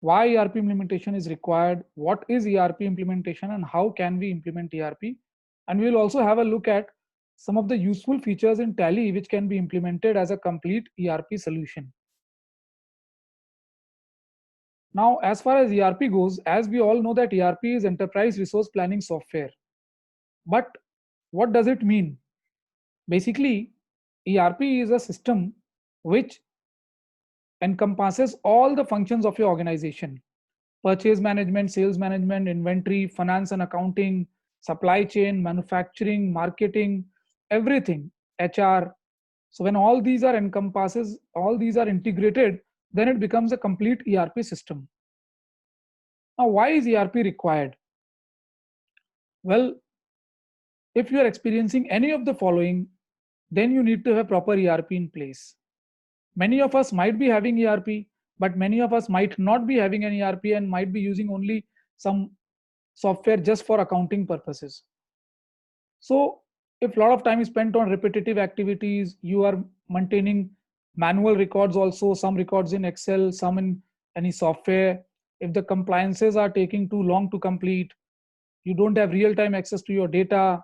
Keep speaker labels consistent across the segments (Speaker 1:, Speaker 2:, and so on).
Speaker 1: why ERP implementation is required, what is ERP implementation, and how can we implement ERP. And we will also have a look at some of the useful features in Tally which can be implemented as a complete ERP solution. Now, as far as ERP goes, as we all know that ERP is enterprise resource planning software. But what does it mean? Basically, ERP is a system which encompasses all the functions of your organization: purchase management, sales management, inventory, finance and accounting, supply chain, manufacturing, marketing, everything, HR. So when all these are encompasses, all these are integrated, then it becomes a complete ERP system. Now, why is ERP required? Well, if you are experiencing any of the following, then you need to have proper ERP in place. Many of us might be having ERP, but many of us might not be having an ERP and might be using only some software just for accounting purposes. So if a lot of time is spent on repetitive activities, you are maintaining manual records also, some records in Excel, some in any software. If the compliances are taking too long to complete, you don't have real-time access to your data,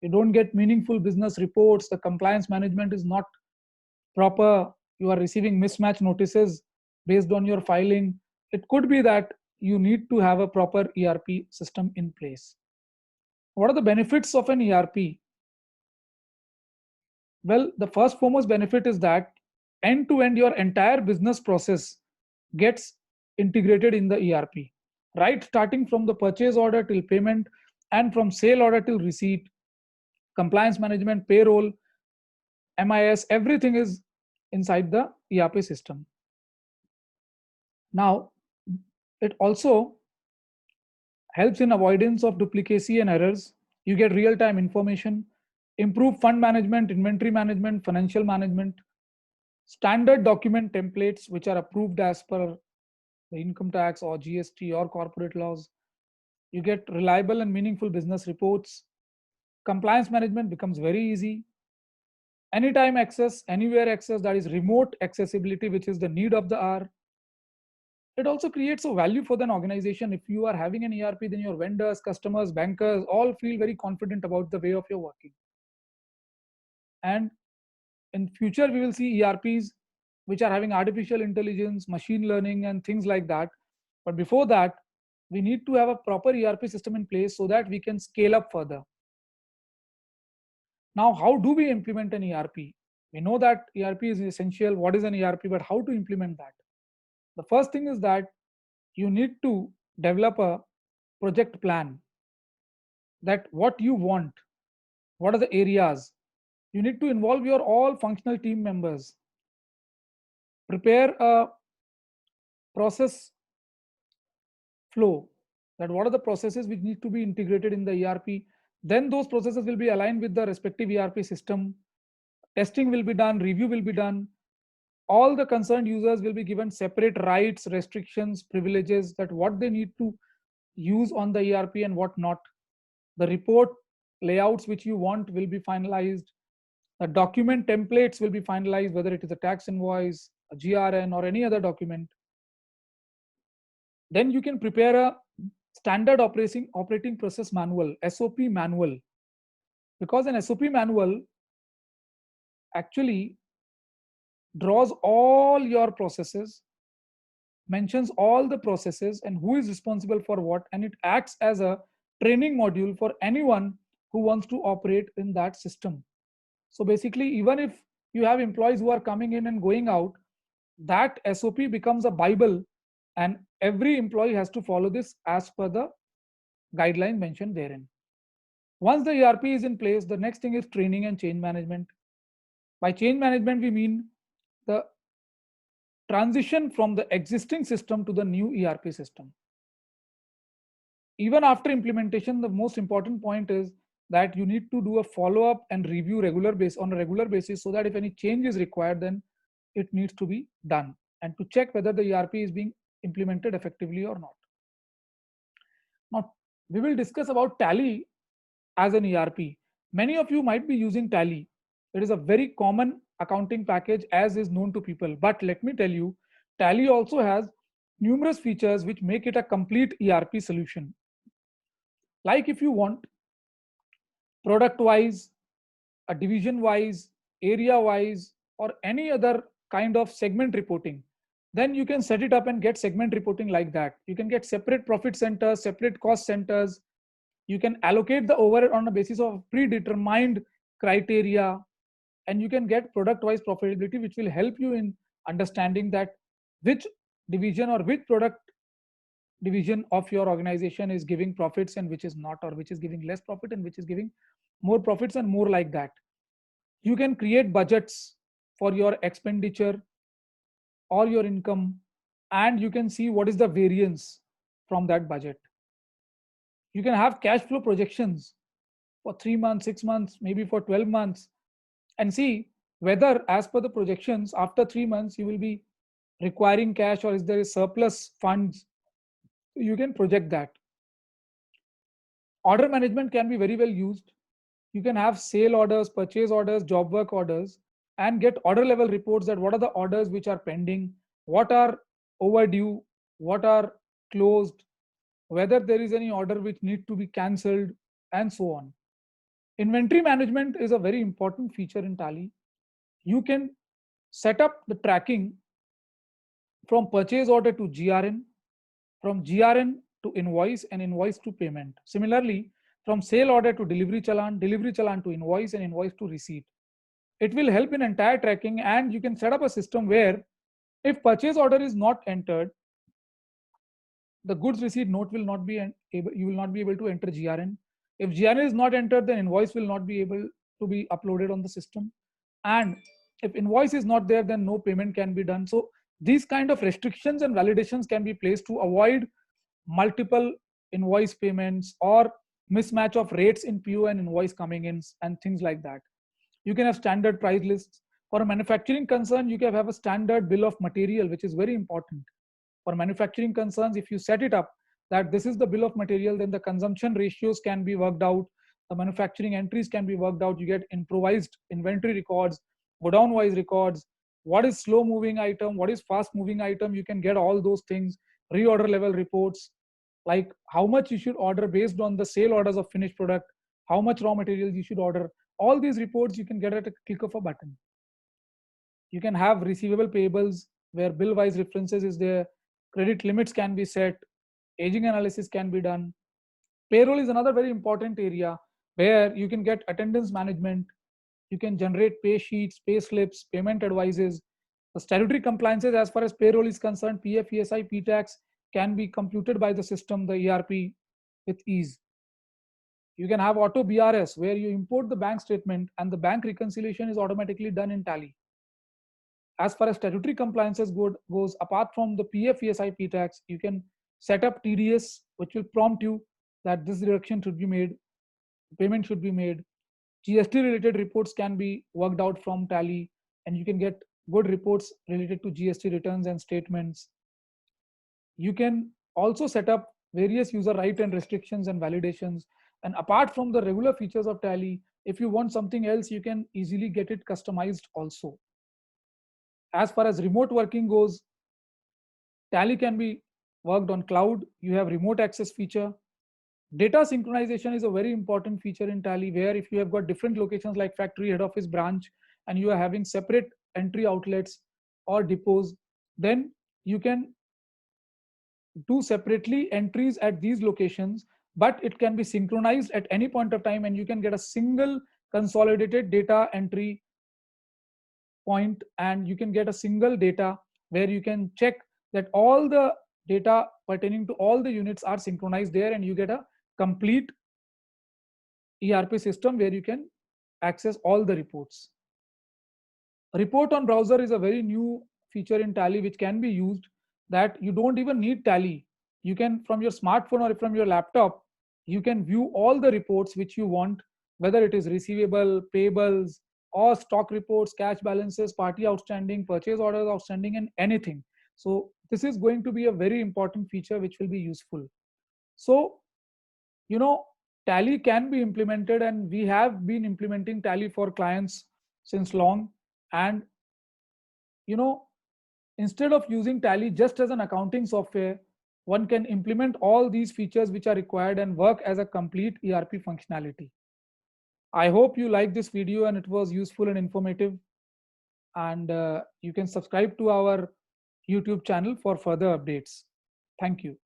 Speaker 1: you don't get meaningful business reports, the compliance management is not proper, you are receiving mismatch notices based on your filing. It could be that you need to have a proper ERP system in place. What are the benefits of an ERP? Well, the first foremost benefit is that end to end, your entire business process gets integrated in the ERP, right? Starting from the purchase order till payment, and from sale order till receipt, compliance management, payroll, MIS, everything is inside the ERP system. Now, it also helps in avoidance of duplicacy and errors. You get real-time information, improve fund management, inventory management, financial management, standard document templates which are approved as per the income tax or GST or corporate laws. You get reliable and meaningful business reports. Compliance management becomes very easy. Anytime access, anywhere access, that is remote accessibility, which is the need of the hour. It also creates a value for an organization. If you are having an ERP, then your vendors, customers, bankers all feel very confident about the way of your working. And in future, we will see ERPs which are having artificial intelligence, machine learning, and things like that. But before that, we need to have a proper ERP system in place so that we can scale up further. Now, how do we implement an ERP? We know that ERP is essential. What is an ERP? But how to implement that? The first thing is that you need to develop a project plan, that what you want, what are the areas. You need to involve your all functional team members, prepare a process flow, that what are the processes which need to be integrated in the ERP. Then those processes will be aligned with the respective ERP system. Testing will be done, review will be done. All the concerned users will be given separate rights, restrictions, privileges, that what they need to use on the ERP and what not. The report layouts which you want will be finalized. The document templates will be finalized, whether it is a tax invoice, a GRN, or any other document. Then you can prepare a standard operating process manual, SOP manual, because an SOP manual actually draws all your processes, mentions all the processes and who is responsible for what, and it acts as a training module for anyone who wants to operate in that system. So basically, even if you have employees who are coming in and going out, that SOP becomes a Bible, and every employee has to follow this as per the guideline mentioned therein. Once the ERP is in place, the next thing is training and change management. By change management, we mean the transition from the existing system to the new ERP system. Even after implementation, the most important point is that you need to do a follow-up and review on a regular basis, so that if any change is required, then it needs to be done, and to check whether the ERP is being implemented effectively or not. Now, we will discuss about Tally as an ERP. Many of you might be using Tally. It is a very common accounting package as is known to people. But let me tell you, Tally also has numerous features which make it a complete ERP solution. Like if you want product wise, a division wise, area wise, or any other kind of segment reporting, then you can set it up and get segment reporting like that. You can get separate profit centers, separate cost centers. You can allocate the overhead on the basis of predetermined criteria, and you can get product wise profitability, which will help you in understanding that which division or which product division of your organization is giving profits and which is not, or which is giving less profit and which is giving more profits, and more like that. You can create budgets for your expenditure or your income, and you can see what is the variance from that budget. You can have cash flow projections for 3 months, 6 months, maybe for 12 months, and see whether, as per the projections, after 3 months you will be requiring cash or is there is surplus funds. You can project that. Order management can be very well used. You can have sale orders, purchase orders, job work orders, and get order level reports that what are the orders which are pending, what are overdue, what are closed, whether there is any order which need to be cancelled, and so on. Inventory management is a very important feature in Tally. You can set up the tracking from purchase order to GRN, from GRN to invoice, and invoice to payment. Similarly, from sale order to delivery challan to invoice, and invoice to receipt. It will help in entire tracking, and you can set up a system where if purchase order is not entered, the goods receipt note will not be able, you will not be able to enter GRN. If GRN is not entered, then invoice will not be able to be uploaded on the system. And if invoice is not there, then no payment can be done. So these kind of restrictions and validations can be placed to avoid multiple invoice payments or mismatch of rates in PO and invoice coming in and things like that. You can have standard price lists. For a manufacturing concern, you can have a standard bill of material, which is very important. For manufacturing concerns, if you set it up that this is the bill of material, then the consumption ratios can be worked out, the manufacturing entries can be worked out. You get improvised inventory records, godown wise records, what is slow moving item, what is fast moving item. You can get all those things, reorder level reports, like how much you should order based on the sale orders of finished product, how much raw materials you should order. All these reports you can get at a click of a button. You can have receivable payables where bill wise references is there, credit limits can be set, aging analysis can be done. Payroll is another very important area where you can get attendance management, you can generate pay sheets, pay slips, payment advices. The statutory compliances as far as payroll is concerned, PF, ESI, PTax can be computed by the system, the ERP, with ease. You can have auto BRS where you import the bank statement and the bank reconciliation is automatically done in Tally. As far as statutory compliances goes, apart from the PF, ESI, PTax, you can set up TDS, which will prompt you that this deduction should be made, payment should be made. GST related reports can be worked out from Tally, and you can get good reports related to GST returns and statements. You can also set up various user right and restrictions and validations. And apart from the regular features of Tally, if you want something else, you can easily get it customized also. As far as remote working goes, Tally can be worked on cloud. You have remote access feature. Data synchronization is a very important feature in Tally, where if you have got different locations like factory, head office, branch, and you are having separate entry outlets or depots, then you can do separately entries at these locations, but it can be synchronized at any point of time, and you can get a single consolidated data entry point, and you can get a single data where you can check that all the data pertaining to all the units are synchronized there, and you get a complete ERP system where you can access all the reports. Report on browser is a very new feature in Tally which can be used, that you don't even need Tally. You can, from your smartphone or from your laptop, you can view all the reports which you want, whether it is receivable, payables, or stock reports, cash balances, party outstanding, purchase orders outstanding, and anything. So this is going to be a very important feature which will be useful. So, you know, Tally can be implemented, and we have been implementing Tally for clients since long. And you know, Instead of using Tally just as an accounting software, one can implement all these features which are required and work as a complete ERP functionality. I hope you liked this video and it was useful and informative. And you can subscribe to our YouTube channel for further updates. Thank you.